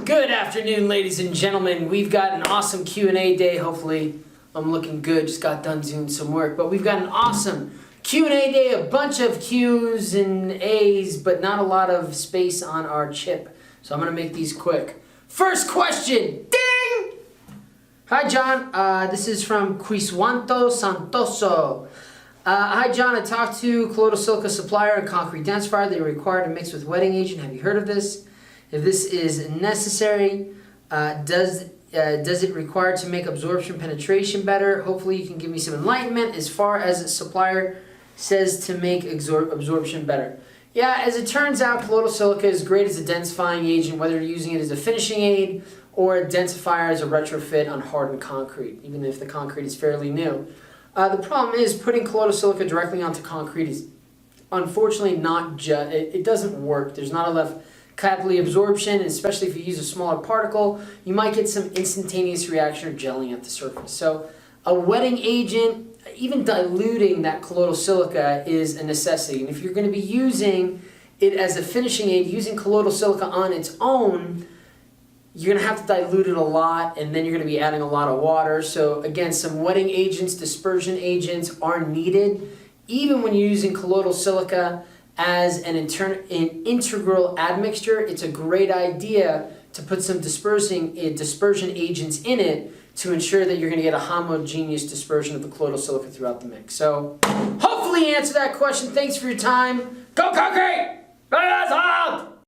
Good afternoon, ladies and gentlemen. We've got an awesome Q&A day. Hopefully, I'm looking good. Just got done doing some work. But we've got an awesome Q&A day. A bunch of Q's and A's, but not a lot of space on our chip. So I'm going to make these quick. First question. Ding! Hi, John. This is from Quiswanto Santoso. Hi, John. I talked to Colloidal Silica supplier and concrete densifier. They require to mix with wetting agent. Have you heard of this? If this is necessary, does it require to make absorption penetration better? Hopefully you can give me some enlightenment as far as the supplier says to make absorption better. Yeah, as it turns out, colloidal silica is great as a densifying agent, whether you're using it as a finishing aid or a densifier as a retrofit on hardened concrete, even if the concrete is fairly new. The problem is putting colloidal silica directly onto concrete is unfortunately not just, it doesn't work. There's not enough capillary absorption, especially if you use a smaller particle, you might get some instantaneous reaction or gelling at the surface. So a wetting agent, even diluting that colloidal silica is a necessity. And if you're going to be using it as a finishing aid, using colloidal silica on its own, you're going to have to dilute it a lot, and then you're going to be adding a lot of water. So again, some wetting agents, dispersion agents are needed. Even when you're using colloidal silica as an integral admixture, it's a great idea to put some dispersion agents in it to ensure that you're going to get a homogeneous dispersion of the colloidal silica throughout the mix. So hopefully you answer that question. Thanks for your time. Go concrete! Out!